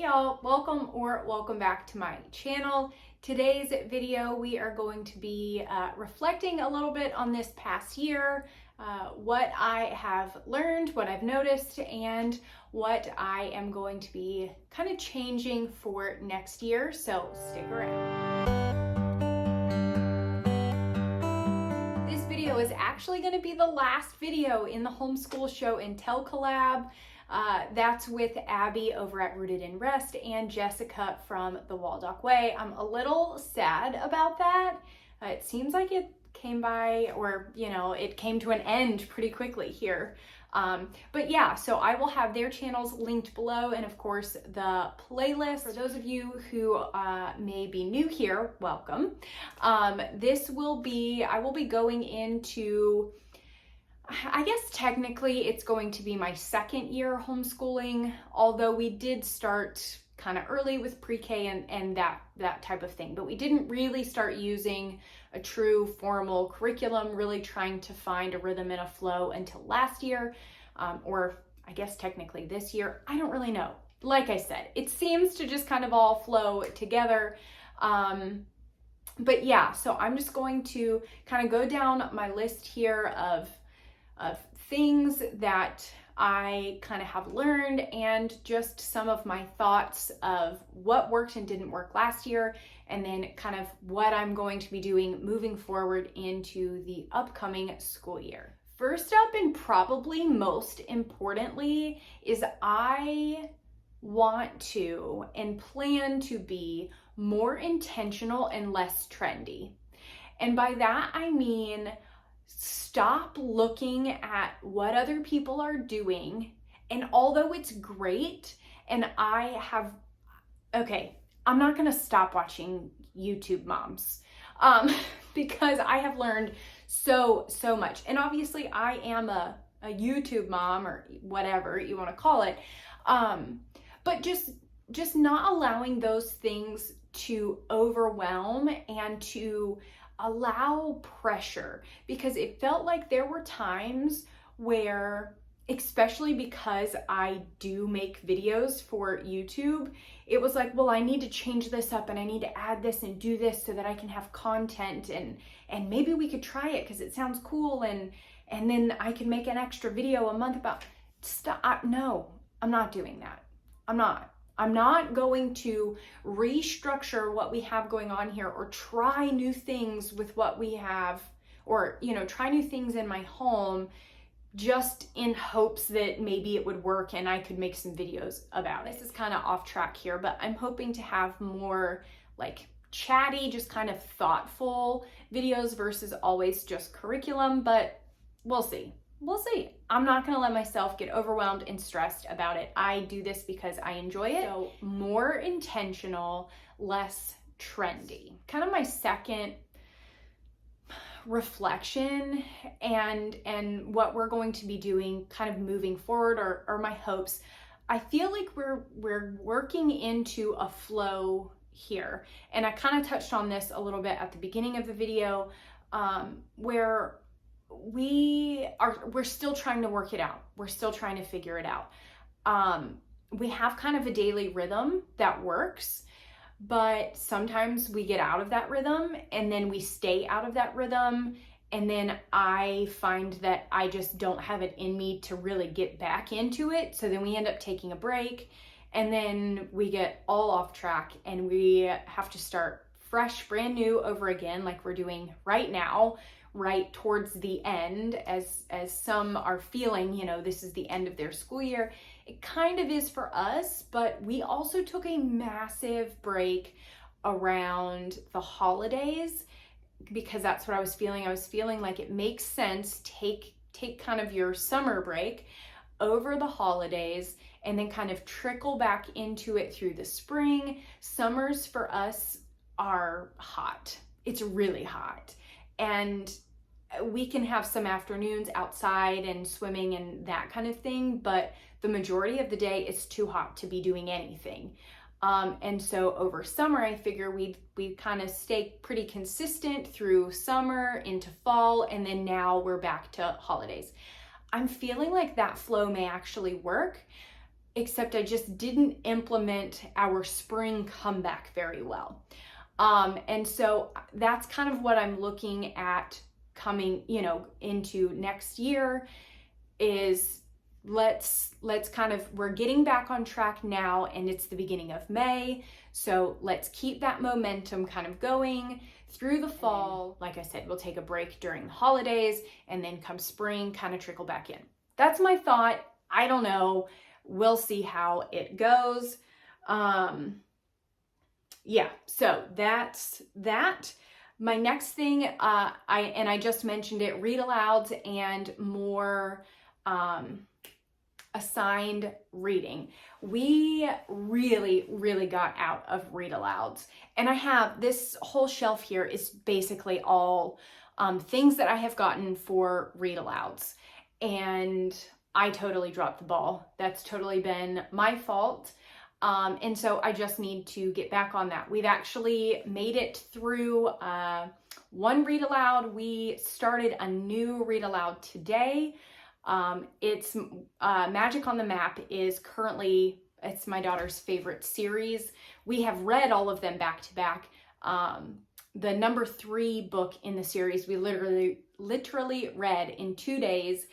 Hey y'all, welcome back to my channel. Today's video we are going to be reflecting a little bit on this past year, what I have learned, what I've noticed, and what I am going to be kind of changing for next year, so stick around. This video is actually going to be the last video in the Homeschool Show and Tell collab. That's with Abby over at Rooted in Rest and Jessica from the Waldock Way. I'm a little sad about that. It seems like it came by, or it came to an end pretty quickly here. But yeah, so I will have their channels linked below, and of course the playlist. For those of you who may be new here, welcome. I will be going into, I guess technically it's going to be my second year homeschooling, although we did start kind of early with pre-K and that type of thing, but we didn't really start using a true formal curriculum, really trying to find a rhythm and a flow until last year, or I guess technically this year. I don't really know. Like I said, it seems to just kind of all flow together. But yeah, so I'm just going to kind of go down my list here of things that I kind of have learned, and just some of my thoughts of what worked and didn't work last year, and then kind of what I'm going to be doing moving forward into the upcoming school year. First up, and probably most importantly, is I want to and plan to be more intentional and less trendy. And by that, I mean stop looking at what other people are doing. And although it's great, and I'm not gonna stop watching YouTube moms because I have learned so much. And obviously I am a YouTube mom, or whatever you want to call it. But just not allowing those things to overwhelm and to allow pressure, because it felt like there were times where, especially because I do make videos for YouTube, it was like, well, I need to change this up and I need to add this and do this so that I can have content, and maybe we could try it because it sounds cool, and then I can make an extra video a month about stuff. No, I'm not doing that. I'm not going to restructure what we have going on here, or try new things with what we have, or, try new things in my home just in hopes that maybe it would work and I could make some videos about it. This is kind of off track here, but I'm hoping to have more like chatty, just kind of thoughtful videos versus always just curriculum, but we'll see. I'm not going to let myself get overwhelmed and stressed about it. I do this because I enjoy it. So more intentional, less trendy. Kind of my second reflection and what we're going to be doing kind of moving forward, or my hopes. I feel like we're working into a flow here. And I kind of touched on this a little bit at the beginning of the video, where we're still trying to work it out. We're still trying to figure it out. We have kind of a daily rhythm that works, but sometimes we get out of that rhythm and then we stay out of that rhythm. And then I find that I just don't have it in me to really get back into it. So then we end up taking a break, and then we get all off track and we have to start fresh, brand new over again, like we're doing right now, right towards the end, as some are feeling, this is the end of their school year. It kind of is for us, but we also took a massive break around the holidays, because that's what I was feeling. I was feeling like it makes sense, take kind of your summer break over the holidays and then kind of trickle back into it through the spring. Summers for us are hot. It's really hot. And we can have some afternoons outside and swimming and that kind of thing, but the majority of the day it's too hot to be doing anything. And so over summer, I figure we kind of stay pretty consistent through summer into fall, and then now we're back to holidays. I'm feeling like that flow may actually work. except I just didn't implement our spring comeback very well. And so that's kind of what I'm looking at coming, into next year is let's kind of, we're getting back on track now, and it's the beginning of May. So let's keep that momentum kind of going through the fall. Like I said, we'll take a break during the holidays, and then come spring, kind of trickle back in. That's my thought. I don't know. We'll see how it goes. Yeah, so that's that. My next thing, I just mentioned it, read alouds and more assigned reading. We really got out of read alouds, and I have this whole shelf here is basically all things that I have gotten for read alouds, and I totally dropped the ball. That's totally been my fault. And so I just need to get back on that. We've actually made it through one read aloud. We started a new read aloud today. It's Magic on the Map is currently, it's my daughter's favorite series. We have read all of them back to back. The number 3 book in the series, we literally read in 2 days.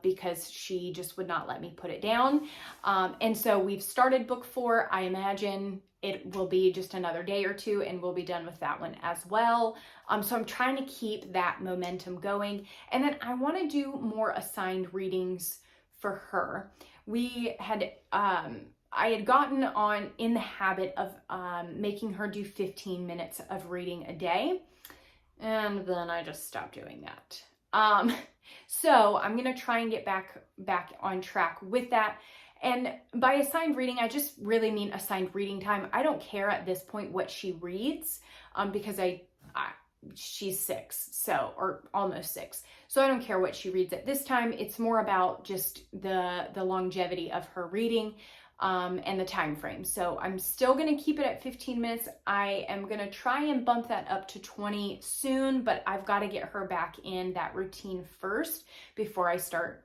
Because she just would not let me put it down. And so we've started book 4. I imagine it will be just another day or 2 and we'll be done with that one as well. So I'm trying to keep that momentum going. And then I want to do more assigned readings for her. We had, I had gotten in the habit of making her do 15 minutes of reading a day. And then I just stopped doing that. So I'm going to try and get back on track with that. And by assigned reading, I just really mean assigned reading time. I don't care at this point what she reads, because she's 6, so, or almost 6. So I don't care what she reads at this time. It's more about just the longevity of her reading, and the time frame. So I'm still going to keep it at 15 minutes. I am going to try and bump that up to 20 soon, but I've got to get her back in that routine first before I start,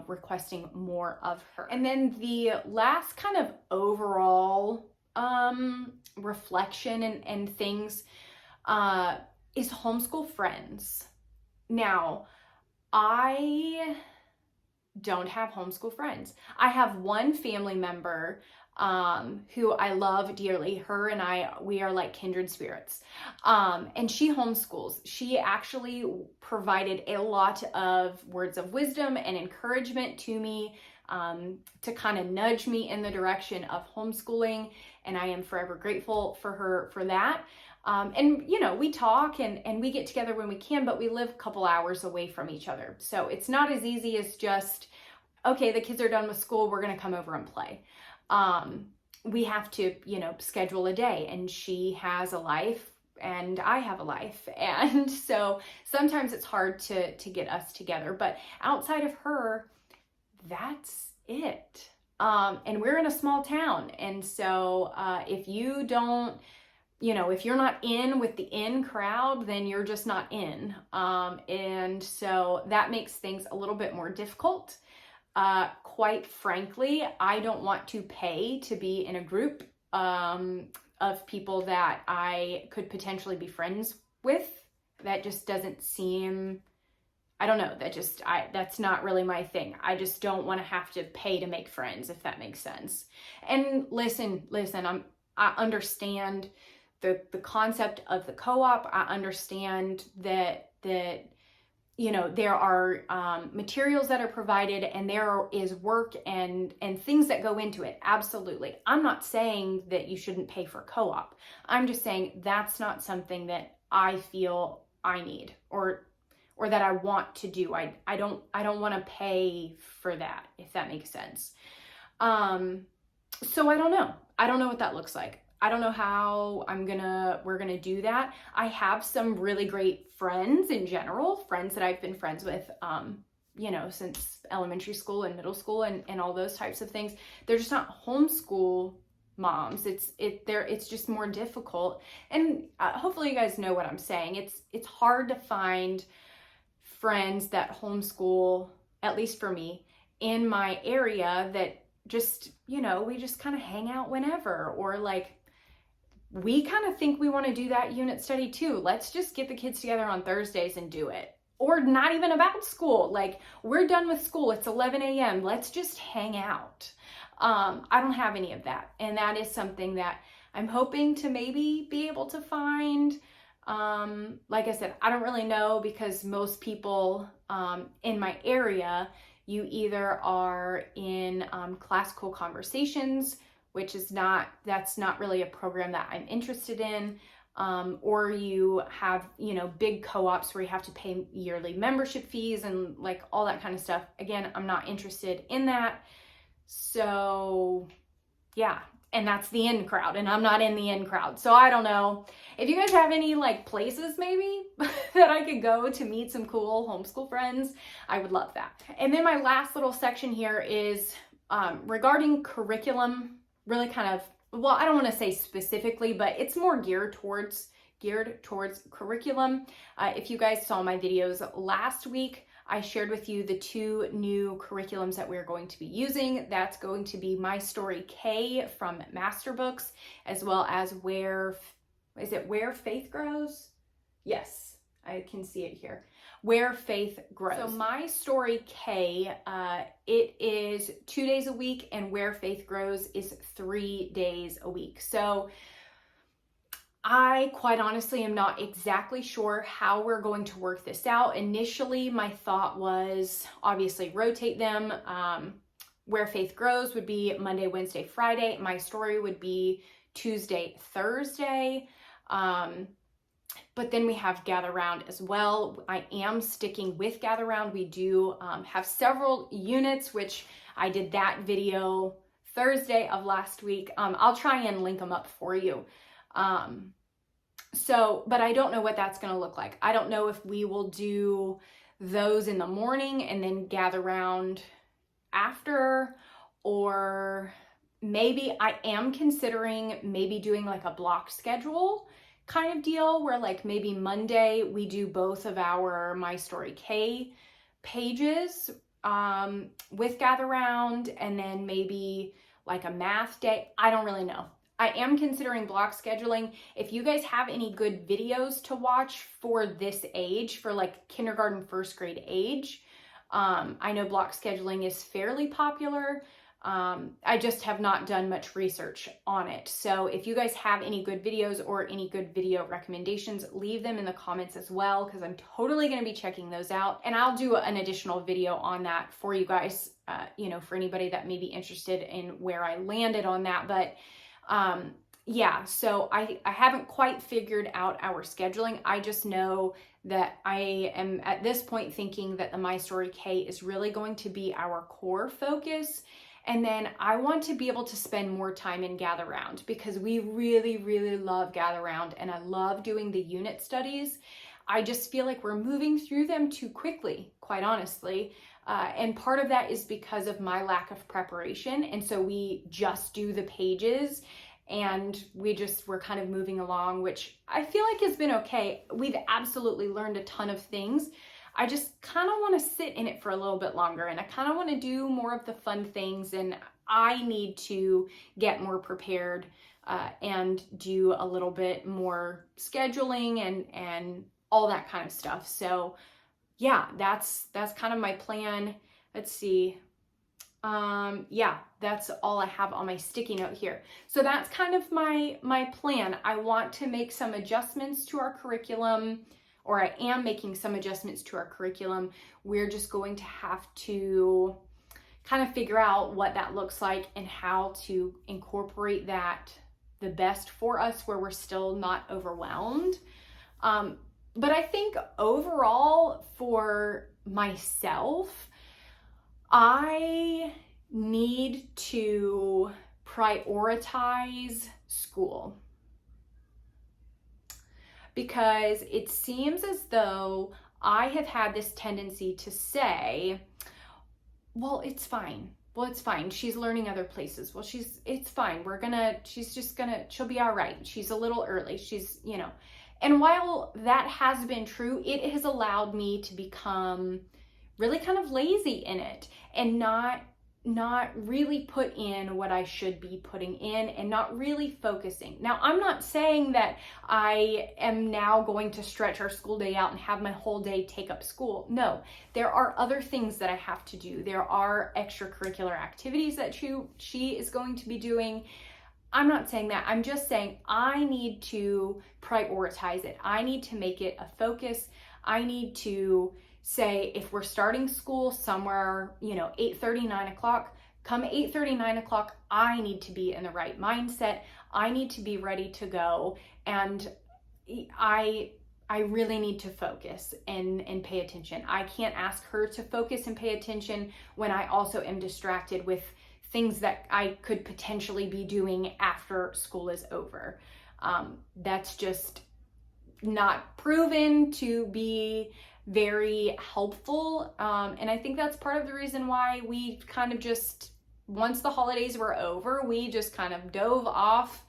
requesting more of her. And then the last kind of overall reflection and things is homeschool friends. Now, I don't have homeschool friends. I have one family member who I love dearly. Her and we are like kindred spirits. And she homeschools. She actually provided a lot of words of wisdom and encouragement to me, to kind of nudge me in the direction of homeschooling. And I am forever grateful for her for that. And we talk and we get together when we can, but we live a couple hours away from each other. So it's not as easy as just, okay, the kids are done with school, we're going to come over and play. We have to, schedule a day, and she has a life and I have a life. And so sometimes it's hard to get us together, but outside of her, that's it. And we're in a small town. And so, if you don't, if you're not in with the in crowd, then you're just not in. And so that makes things a little bit more difficult. Quite frankly, I don't want to pay to be in a group of people that I could potentially be friends with. That just doesn't seem, I don't know, that's not really my thing. I just don't want to have to pay to make friends, if that makes sense. And listen, I understand the concept of the co-op. I understand that there are materials that are provided, and there is work and things that go into it. Absolutely. I'm not saying that you shouldn't pay for co-op. I'm just saying that's not something that I feel I need or that I want to do. I don't want to pay for that, if that makes sense. So I don't know. I don't know what that looks like. I don't know how we're gonna do that. I have some really great friends in general, friends that I've been friends with, since elementary school and middle school and all those types of things. They're just not homeschool moms. It's just more difficult. And hopefully you guys know what I'm saying. It's hard to find friends that homeschool, at least for me, in my area that just, you know, we just kind of hang out whenever, or like, we kind of think we want to do that unit study too. Let's just get the kids together on Thursdays and do it. Or not even about school. Like, we're done with school. It's 11 a.m. Let's just hang out. I don't have any of that. And that is something that I'm hoping to maybe be able to find. Like I said, I don't really know, because most people in my area, you either are in classical conversations, which is that's not really a program that I'm interested in. Or you have, you know, big co-ops where you have to pay yearly membership fees and like all that kind of stuff. Again, I'm not interested in that. So yeah, and that's the in crowd, and I'm not in the in crowd. So I don't know if you guys have any like places maybe that I could go to meet some cool homeschool friends. I would love that. And then my last little section here is regarding curriculum. Really kind of, well, I don't want to say specifically, but it's more geared towards curriculum. If you guys saw my videos last week, I shared with you the 2 new curriculums that we're going to be using. That's going to be My Story K from Master Books, as well as Where Faith Grows? Yes, I can see it here. Where Faith Grows. So My Story K, it is 2 days a week, and Where Faith Grows is 3 days a week. So I quite honestly am not exactly sure how we're going to work this out. Initially, my thought was obviously rotate them. Where Faith Grows would be Monday, Wednesday, Friday. My Story would be Tuesday, Thursday. But then we have Gather Round as well. I am sticking with Gather Round. We do have several units, which I did that video Thursday of last week. I'll try and link them up for you. But I don't know what that's going to look like. I don't know if we will do those in the morning and then Gather Round after, or maybe I am considering maybe doing like a block schedule kind of deal, where like maybe Monday we do both of our My Story K pages with Gather Round, and then maybe like a math day. I don't really know. I am considering block scheduling. If you guys have any good videos to watch for this age, for like kindergarten, first grade age, I know block scheduling is fairly popular. I just have not done much research on it. So if you guys have any good videos or any good video recommendations, leave them in the comments as well, because I'm totally going to be checking those out. And I'll do an additional video on that for you guys, you know, for anybody that may be interested in where I landed on that. But yeah, so I haven't quite figured out our scheduling. I just know that I am at this point thinking that the My Story K is really going to be our core focus. And then I want to be able to spend more time in Gather Round, because we really, really love Gather Round, and I love doing the unit studies. I just feel like we're moving through them too quickly, quite honestly. And part of that is because of my lack of preparation. And so we just do the pages and we're kind of moving along, which I feel like has been okay. We've absolutely learned a ton of things. I just kind of want to sit in it for a little bit longer, and I kind of want to do more of the fun things, and I need to get more prepared and do a little bit more scheduling and all that kind of stuff. So yeah, that's kind of my plan. Let's see. Yeah, that's all I have on my sticky note here. So that's kind of my plan. I want to make some adjustments to our curriculum, or I am making some adjustments to our curriculum. We're just going to have to kind of figure out what that looks like and how to incorporate that the best for us, where we're still not overwhelmed. But I think overall for myself, I need to prioritize school, because it seems as though I have had this tendency to say, well, it's fine. Well, it's fine. She's learning other places. Well, it's fine. She'll be all right. She's a little early. And while that has been true, it has allowed me to become really kind of lazy in it and not not really put in what I should be putting in and not really focusing. Now, I'm not saying that I am now going to stretch our school day out and have my whole day take up school. No, there are other things that I have to do. There are extracurricular activities that she is going to be doing. I'm not saying that. I'm just saying I need to prioritize it. I need to make it a focus. I need to say, if we're starting school somewhere, 8:30, 9 o'clock, come 8:30, 9 o'clock, I need to be in the right mindset. I need to be ready to go. And I really need to focus and pay attention. I can't ask her to focus and pay attention when I also am distracted with things that I could potentially be doing after school is over. That's just not proven to be very helpful. And I think that's part of the reason why we kind of just, once the holidays were over, we just kind of dove off.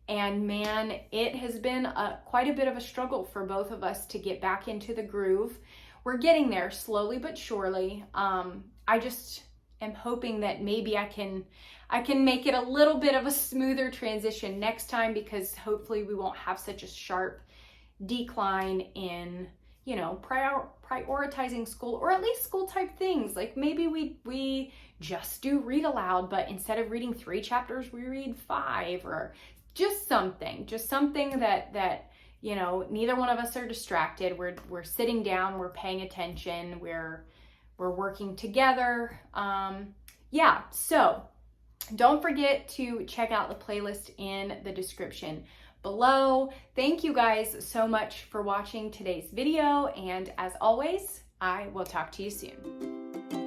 And man, it has been quite a bit of a struggle for both of us to get back into the groove. We're getting there slowly but surely. I just am hoping that maybe I can make it a little bit of a smoother transition next time, because hopefully we won't have such a sharp decline in prioritizing school, or at least school type things. Like maybe we just do read aloud, but instead of reading 3 chapters, we read 5, or just something that neither one of us are distracted. We're sitting down, we're paying attention, we're working together. So don't forget to check out the playlist in the description below. Thank you guys so much for watching today's video, and as always, I will talk to you soon.